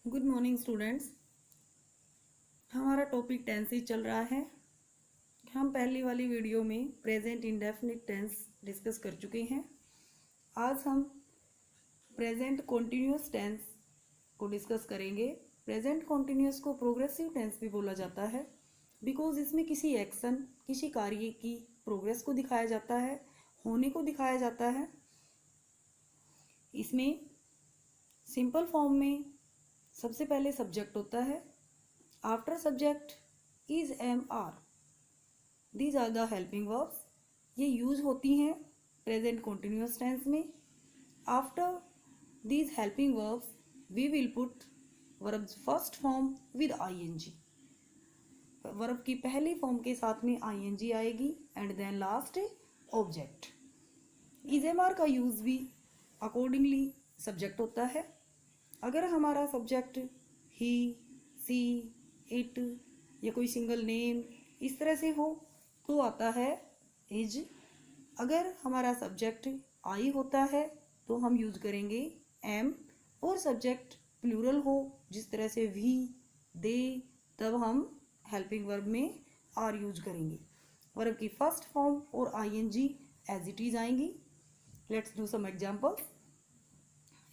Good morning students. हमारा topic tense ही चल रहा है। हम पहली वाली वीडियो में प्रेजेंट इंडेफिनिट टेंस डिस्कस कर चुके हैं। आज हम प्रेजेंट कॉन्टिन्यूस टेंस को डिस्कस करेंगे। प्रेजेंट कॉन्टिन्यूस को प्रोग्रेसिव टेंस भी बोला जाता है बिकॉज इसमें किसी एक्शन, किसी कार्य की प्रोग्रेस को दिखाया जाता है, होने को दिखाया जाता है। इसमें सिंपल फॉर्म में सबसे पहले सब्जेक्ट होता है। After subject is am are, these are the helping verbs. ये यूज होती हैं प्रेजेंट कॉन्टिन्यूस टेंस में। After these helping verbs we will put verb first form with ING. Verb की पहली फॉर्म के साथ में आईएनजी आएगी and then last object. Is am are का यूज भी अकॉर्डिंगली सब्जेक्ट होता है। अगर हमारा सब्जेक्ट ही, सी, इट या कोई सिंगल नेम इस तरह से हो तो आता है इज। अगर हमारा सब्जेक्ट आई होता है तो हम यूज करेंगे एम, और सब्जेक्ट प्लूरल हो जिस तरह से वी, दे, तब हम हेल्पिंग वर्ब में आर यूज करेंगे। वर्ब की फर्स्ट फॉर्म और आईएनजी एज इट इज आएंगी। Let's do some example.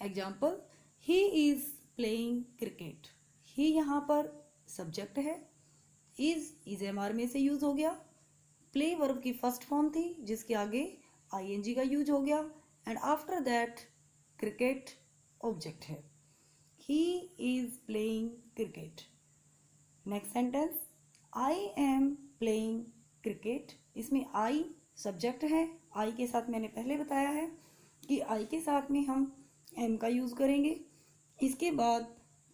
Example, he is playing cricket. He यहाँ पर सब्जेक्ट है। इज एम आर में से यूज हो गया। प्ले वर्ब की फर्स्ट फॉर्म थी जिसके आगे आईएनजी का यूज हो गया and after that cricket object है। He is playing cricket. Next sentence, I am playing cricket. इसमें आई सब्जेक्ट है। आई के साथ मैंने पहले बताया है कि आई के साथ में हम एम का यूज करेंगे। इसके बाद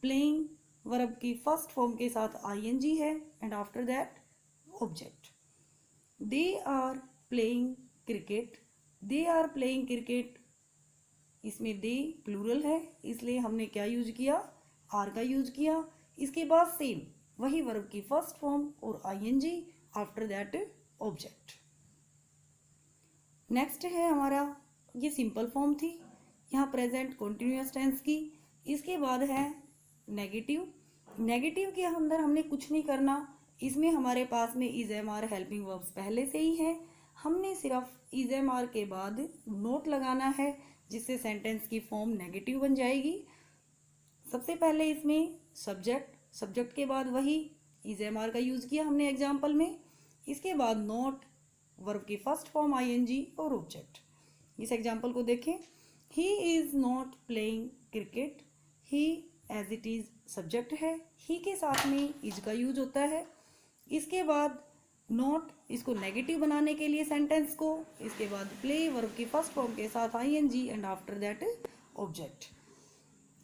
प्लेइंग वर्ब की फर्स्ट फॉर्म के साथ आईएनजी है and after that object. They are playing cricket. They are playing cricket, इसमें दे प्लूरल है इसलिए हमने क्या यूज किया, आर का यूज किया। इसके बाद सेम वही वर्ब की फर्स्ट फॉर्म और ING, after that object. Next है हमारा, ये सिंपल फॉर्म थी यहाँ प्रेजेंट कॉन्टिन्यूअस टेंस की। इसके बाद है नेगेटिव। नेगेटिव के अंदर हमने कुछ नहीं करना। इसमें हमारे पास में is am are helping verbs पहले से ही है। हमने सिर्फ इज एम आर के बाद नोट लगाना है जिससे सेंटेंस की फॉर्म नेगेटिव बन जाएगी। सबसे पहले इसमें सब्जेक्ट के बाद वही इज एम आर का यूज किया हमने एग्जाम्पल में। इसके बाद नोट, वर्ब की फर्स्ट फॉर्म आईएनजी और ऑब्जेक्ट। इस एग्जाम्पल को देखें। He is not playing cricket. He as it is subject है। ही के साथ में इज का यूज होता है। इसके बाद नॉट, इसको नेगेटिव बनाने के लिए सेंटेंस को। इसके बाद प्ले वर्ब की फर्स्ट फॉर्म के साथ ING and after that object.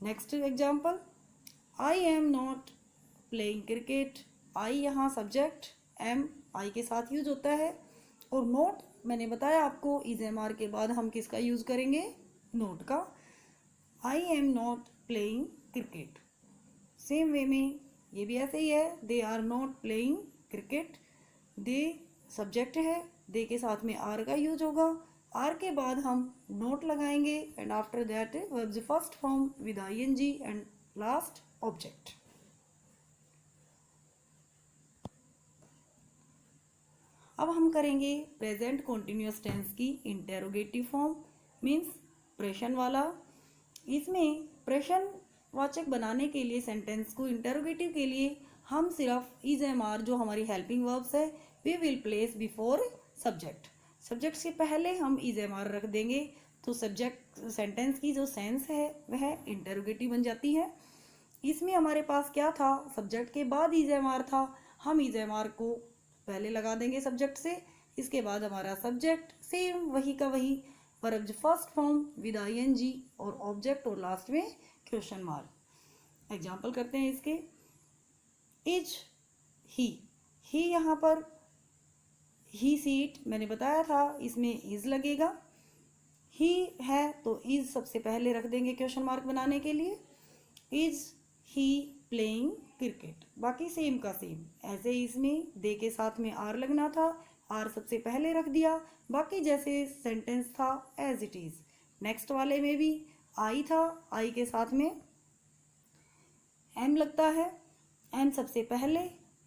Next example, I am not playing cricket. I यहाँ सब्जेक्ट, एम आई के साथ यूज होता है और नोट मैंने बताया आपको इज एम आर के बाद हम किसका यूज करेंगे, नोट का। I am not playing cricket. Same way में ये भी ऐसे ही है। They are not playing cricket. They subject है, दे के साथ में आर का यूज होगा। आर के बाद हम नोट लगाएंगे and after that verbs first form with ING and last object. अब हम करेंगे प्रेजेंट कॉन्टिन्यूअस टेंस की इंटेरोगेटिव फॉर्म, मीन्स प्रश्न वाला। इसमें प्रश्नवाचक बनाने के लिए सेंटेंस को इंटेरोगेटिव के लिए हम सिर्फ इज एम आर जो हमारी हेल्पिंग वर्ब्स है we will place before subject. Subject से पहले हम इज एम आर रख देंगे तो सब्जेक्ट सेंटेंस की जो सेंस है वह इंटेरोगेटिव बन जाती है। इसमें हमारे पास क्या था, सब्जेक्ट के बाद इज एम आर था। हम इज एम आर को पहले लगा देंगे सब्जेक्ट से। इसके बाद हमारा सब्जेक्ट सेम वही का वही, verb first form with ING और ऑब्जेक्ट और लास्ट में क्वेश्चन मार्क। एग्जाम्पल करते हैं इसके। इज ही यहाँ पर ही सीट मैंने बताया था इसमें इज लगेगा। ही है तो इज सबसे पहले रख देंगे क्वेश्चन मार्क बनाने के लिए। इज ही प्लेइंग क्रिकेट, बाकी सेम का सेम। ऐसे इसमें दे के साथ में आर लगना था, आर सबसे पहले रख दिया। बाकी जैसे सेंटेंस था एज इट इज। नेक्स्ट वाले में भी आई था, आई के साथ में एम लगता है, एम सबसे पहले,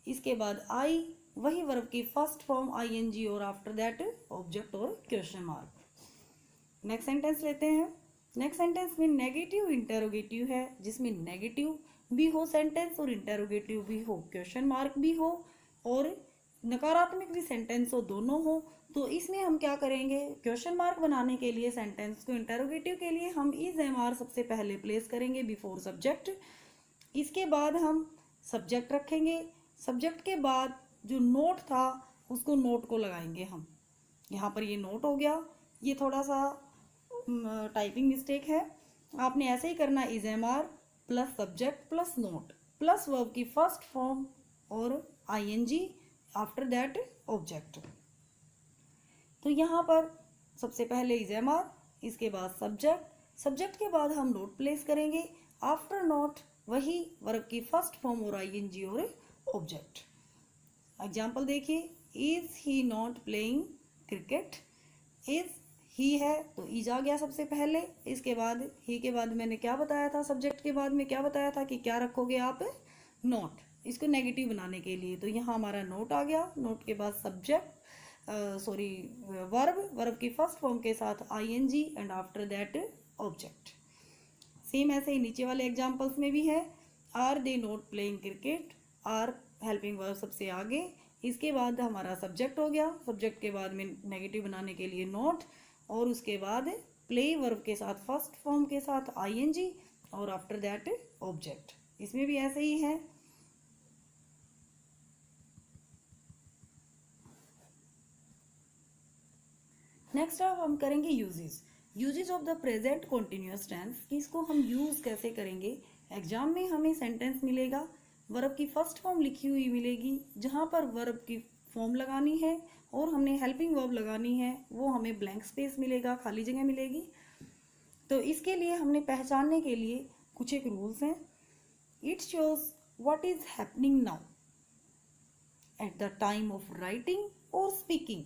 इसके बाद आई, वही वर्ब की फर्स्ट फॉर्म आईएनजी और आफ्टर दैट ऑब्जेक्ट और क्वेश्चन मार्क। नेक्स्ट सेंटेंस लेते हैं। नेक्स्ट सेंटेंस में नेगेटिव इंटेरोगेटिव है, जिसमें नेगेटिव भी हो सेंटेंस और इंटेरोगेटिव भी हो, क्वेश्चन मार्क भी हो और नकारात्मक भी सेंटेंस हो, दोनों हो। तो इसमें हम क्या करेंगे, क्वेश्चन मार्क बनाने के लिए सेंटेंस को, इंटेरोगेटिव के लिए हम इज एम आर सबसे पहले प्लेस करेंगे बिफोर सब्जेक्ट। इसके बाद हम सब्जेक्ट रखेंगे, सब्जेक्ट के बाद जो नोट था उसको नोट को लगाएंगे हम। यहाँ पर ये नोट हो गया, ये थोड़ा सा टाइपिंग मिस्टेक है, आपने ऐसे ही करना, is am are plus subject plus not plus verb की फर्स्ट फॉर्म और आईएनजी आफ्टर दैट ऑब्जेक्ट। तो यहाँ पर सबसे पहले इज एम आर, इसके बाद सब्जेक्ट, सब्जेक्ट के बाद हम नोट प्लेस करेंगे, आफ्टर नोट वही वर्ब की फर्स्ट फॉर्म और आईएनजी और ऑब्जेक्ट। एग्जाम्पल देखिए, is he not playing cricket, is he है तो इज आ गया सबसे पहले, इसके बाद ही के बाद मैंने क्या बताया था, सब्जेक्ट के बाद में क्या बताया था कि क्या रखोगे आप, नोट, इसको नेगेटिव बनाने के लिए। तो यहाँ हमारा नोट आ गया, नोट के बाद सब्जेक्ट वर्ब की फर्स्ट फॉर्म के साथ ING and after that object. Same ऐसे ही नीचे वाले एग्जांपल्स में भी है, are they not playing cricket, are helping verb सबसे आगे, इसके बाद हमारा सब्जेक्ट हो गया, सब्जेक्ट के बाद में नेगेटिव बनाने के लिए नोट और उसके बाद प्ले वर्ब के साथ फर्स्ट फॉर्म के साथ आईएनजी और आफ्टर दैट ऑब्जेक्ट। इसमें भी ऐसे ही है। नेक्स्ट अब हम करेंगे uses of the present continuous tense, कि इसको हम यूज कैसे करेंगे। एग्जाम में हमें सेंटेंस मिलेगा, वर्ब की फर्स्ट फॉर्म लिखी हुई मिलेगी, जहाँ पर वर्ब की फॉर्म लगानी है और हमने हेल्पिंग वर्ब लगानी है, वो हमें ब्लैंक स्पेस मिलेगा, खाली जगह मिलेगी। तो इसके लिए हमने पहचानने के लिए कुछ एक रूल्स हैं। It shows what is happening now at the time of writing और स्पीकिंग,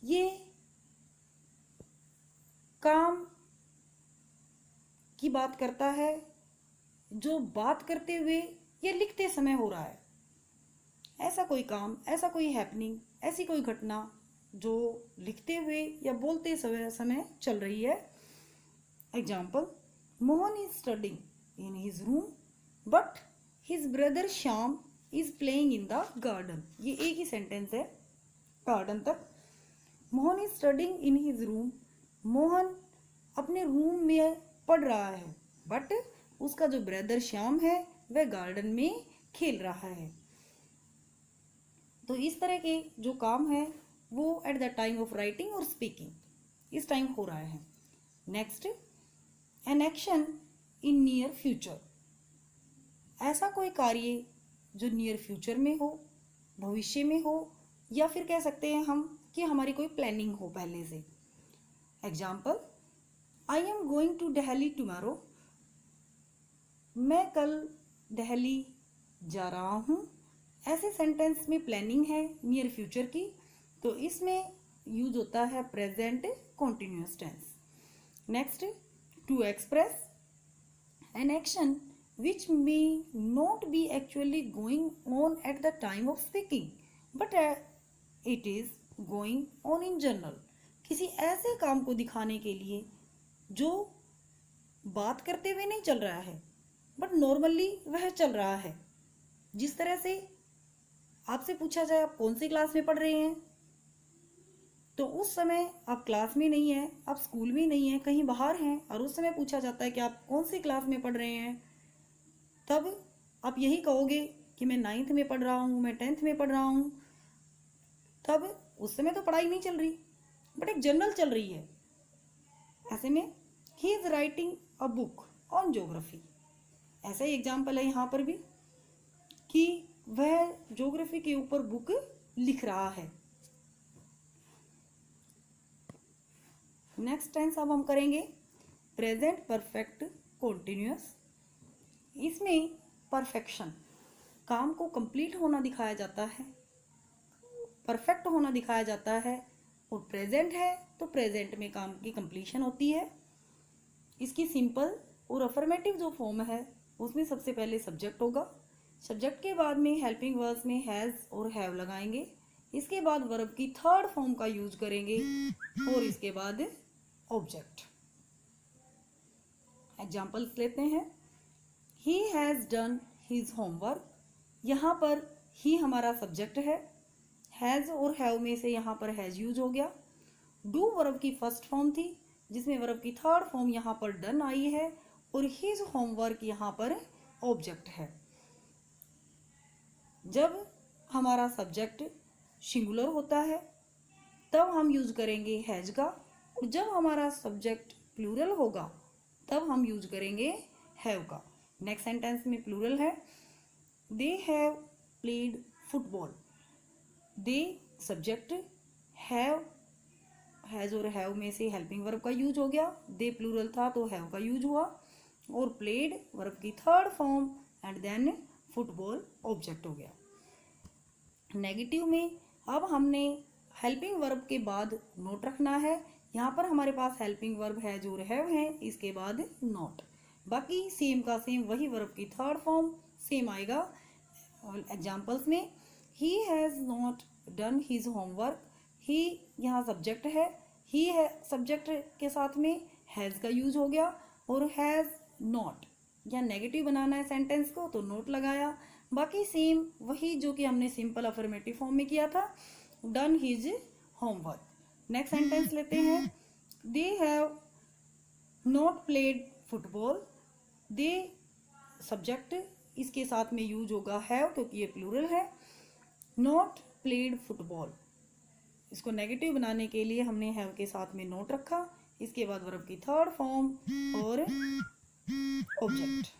ये काम की बात करता है जो बात करते हुए या लिखते समय हो रहा है। ऐसा कोई काम, ऐसा कोई हैपनिंग, ऐसी कोई घटना जो लिखते हुए या बोलते समय चल रही है। Example, Mohan is studying in his room but his brother Shyam is playing in the garden. ये एक ही सेंटेंस है गार्डन तक। Mohan is studying in his room, Mohan अपने रूम में पढ़ रहा है, बट उसका जो ब्रदर श्याम है वह गार्डन में खेल रहा है। तो इस तरह के जो काम है वो eight the time of writing और स्पीकिंग इस टाइम हो रहा है। Next, an action in near future, ऐसा कोई कार्य जो नियर फ्यूचर में हो, भविष्य में हो, या फिर कह सकते हैं हम कि हमारी कोई प्लानिंग हो पहले से। Example, I am going to Delhi tomorrow, मैं कल दिल्ली जा रहा हूँ। ऐसे सेंटेंस में प्लानिंग है नियर फ्यूचर की, तो इसमें यूज होता है present continuous tense. Next, to express an action which may not be actually going on at the time of speaking but it is going on in general, किसी ऐसे काम को दिखाने के लिए जो बात करते हुए नहीं चल रहा है बट नॉर्मली वह चल रहा है। जिस तरह से आपसे पूछा जाए आप कौन सी क्लास में पढ़ रहे हैं, तो उस समय आप क्लास में नहीं है, आप स्कूल में नहीं है, कहीं बाहर हैं, और उस समय पूछा जाता है कि आप कौन सी क्लास में पढ़ रहे हैं, तब आप यही कहोगे कि मैं 9th में पढ़ रहा हूँ, मैं 10th में पढ़ रहा हूँ। तब उस समय तो पढ़ाई नहीं चल रही बट एक जर्नल चल रही है। ऐसे में he is writing a book on geography, ऐसा ही एग्जाम्पल है यहाँ पर भी कि वह ज्योग्राफी के ऊपर बुक लिख रहा है। नेक्स्ट टेंस अब हम करेंगे प्रेजेंट परफेक्ट कॉन्टिन्यूअस। इसमें परफेक्शन, काम को कंप्लीट होना दिखाया जाता है, परफेक्ट होना दिखाया जाता है, और प्रेजेंट है तो प्रेजेंट में काम की कंप्लीशन होती है। इसकी सिंपल और अफर्मेटिव जो फॉर्म है उसमें सबसे पहले सब्जेक्ट होगा, सब्जेक्ट के बाद में हेल्पिंग वर्ब्स में हैज़ और हैव लगाएंगे, इसके बाद वर्ब की थर्ड फॉर्म का यूज करेंगे और इसके बाद ऑब्जेक्ट। एग्जाम्पल्स लेते हैं। He has done his homework, यहाँ पर ही हमारा सब्जेक्ट है, हैज़ और हैव में से यहाँ पर हैज़ यूज हो गया। डू वर्ब की फर्स्ट फॉर्म थी जिसमें वर्ब की थर्ड फॉर्म यहाँ पर डन आई है और हिज होमवर्क यहाँ पर ऑब्जेक्ट है। जब हमारा सब्जेक्ट सिंगुलर होता है तब हम यूज करेंगे हैज का, और जब हमारा सब्जेक्ट प्लूरल होगा तब हम यूज करेंगे हैव का। नेक्स्ट सेंटेंस में प्लूरल है, they have played football. They subject, have has और हैव में से हेल्पिंग वर्ब का यूज हो गया, दे प्लूरल था तो हैव का यूज हुआ, और प्लेड वर्ब की third form and then football object हो गया। नेगेटिव में अब हमने हेल्पिंग वर्ब के बाद नोट रखना है। यहाँ पर हमारे पास हेल्पिंग वर्ब हैज और हैव है, इसके बाद नॉट। बाकी सेम का सेम वही वर्ब की थर्ड फॉर्म सेम आएगा। एग्जाम्पल्स में he has not done his homework, he यहाँ सब्जेक्ट है, ही है सब्जेक्ट के साथ में हैज़ का यूज हो गया, और हैज़ नॉट या नेगेटिव बनाना है सेंटेंस को तो नोट लगाया। बाकी सेम वही जो कि हमने सिंपल अफर्मेटिव फॉर्म में किया था, done his homework. Next sentence लेते हैं, they have not played football. They subject, इसके साथ में यूज होगा हैव क्योंकि ये प्लूरल है, नॉट प्लेड फुटबॉल। इसको नेगेटिव बनाने के लिए हमने हैव के साथ में नोट रखा, इसके बाद वर्ब की थर्ड फॉर्म और ऑब्जेक्ट।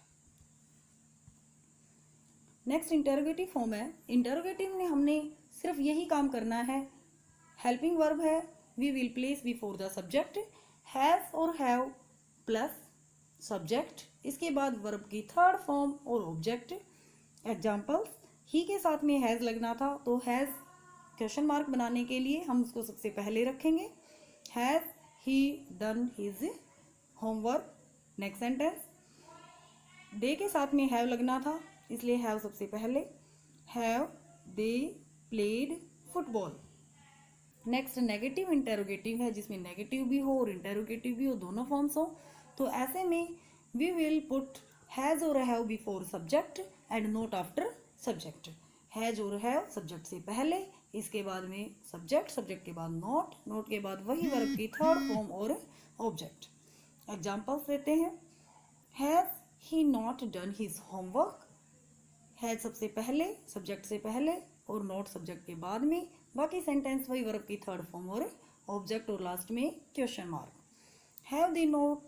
नेक्स्ट इंटरोगेटिव फॉर्म है। इंटरोगेटिव में हमने सिर्फ यही काम करना है, हेल्पिंग वर्ब है, we will place before the subject has और हैव प्लस सब्जेक्ट, इसके बाद वर्ब की थर्ड फॉर्म और ऑब्जेक्ट। एग्जाम्पल्स, ही के साथ में हैज लगना था तो हैज क्वेश्चन मार्क बनाने के लिए हम उसको सबसे पहले रखेंगे, has he done his homework. Next sentence, they के साथ में हैव लगना था इसलिए हैव सबसे पहले, have they played football. Next negative interrogative है जिसमें नेगेटिव भी हो और इंटेरोगेटिव भी हो, दोनों फॉर्म्स हो, तो ऐसे में वी विल पुट हैज और have before subject and note after subject. Has और हैव सब्जेक्ट से पहले, इसके बाद में सब्जेक्ट, सब्जेक्ट के बाद नोट, नोट के बाद वही वर्ब की थर्ड फॉर्म और ऑब्जेक्ट। एग्जाम्पल्स देते हैं, has he not done his homework. Has सबसे पहले, सब्जेक्ट से पहले, और नॉट सब्जेक्ट के बाद में, बाकी सेंटेंस वही वर्ब की थर्ड फॉर्म और ऑब्जेक्ट, और लास्ट में question mark. Have they not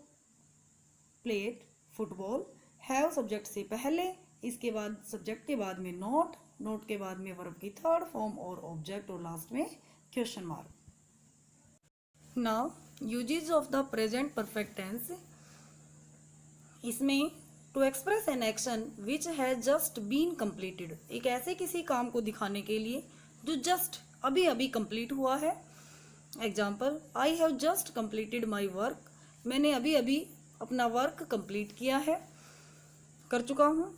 played football. Have subject से पहले, इसके बाद सब्जेक्ट के बाद में नॉट, नोट के बाद में वर्ब की थर्ड फॉर्म और ऑब्जेक्ट, और लास्ट में question mark. Now uses of the present perfect tense. इसमें to express an action which has just been completed, एक ऐसे किसी काम को दिखाने के लिए जो जस्ट अभी अभी कंप्लीट हुआ है। Example, I have just completed my work, मैंने अभी अभी अपना वर्क कंप्लीट किया है, कर चुका हूँ,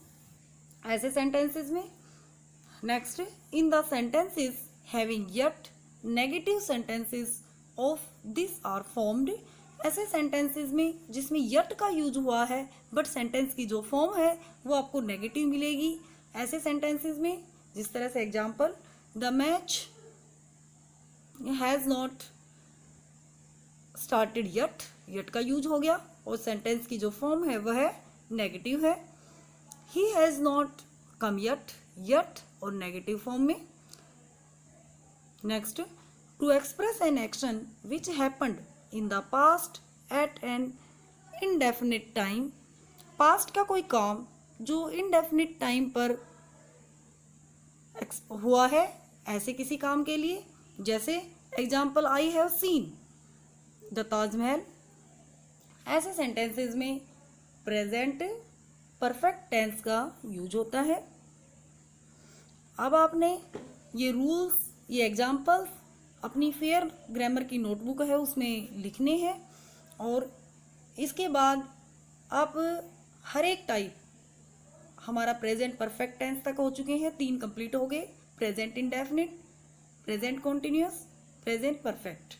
ऐसे सेंटेंसेस में। Next, in the sentences having yet, negative sentences of this are formed. ऐसे सेंटेंसेस में जिसमें यट का यूज हुआ है बट सेंटेंस की जो फॉर्म है वो आपको नेगेटिव मिलेगी। ऐसे सेंटेंसेस में जिस तरह से example, the match has not started yet, yet का यूज हो गया और सेंटेंस की जो फॉर्म है वह नेगेटिव है। He has not come yet, yet और नेगेटिव फॉर्म में। Next, to express an action which happened in the past at an indefinite time. Past का कोई काम जो इनडेफिनिट टाइम पर हुआ है, ऐसे किसी काम के लिए, जैसे example, I have seen the Taj Mahal. ऐसे सेंटेंसेस में प्रेजेंट परफेक्ट टेंस का यूज होता है। अब आपने ये रूल्स, ये एग्जाम्पल्स अपनी फेयर ग्रामर की नोटबुक है उसमें लिखने हैं, और इसके बाद आप हर एक टाइप हमारा प्रेजेंट परफेक्ट टेंस तक हो चुके हैं, 3 कंप्लीट हो गए, present indefinite, present continuous, present perfect.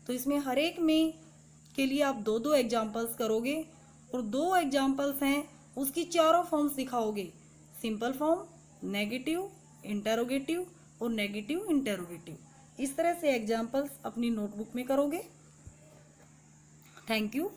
तो इसमें हर एक में के लिए आप 2-2 एग्जाम्पल्स करोगे और 2 एग्जाम्पल्स हैं उसकी चारों फॉर्म्स दिखाओगे, सिंपल फॉर्म, नेगेटिव, इंटरोगेटिव और नेगेटिव इंटरोगेटिव। इस तरह से एग्जाम्पल्स अपनी नोटबुक में करोगे। Thank you.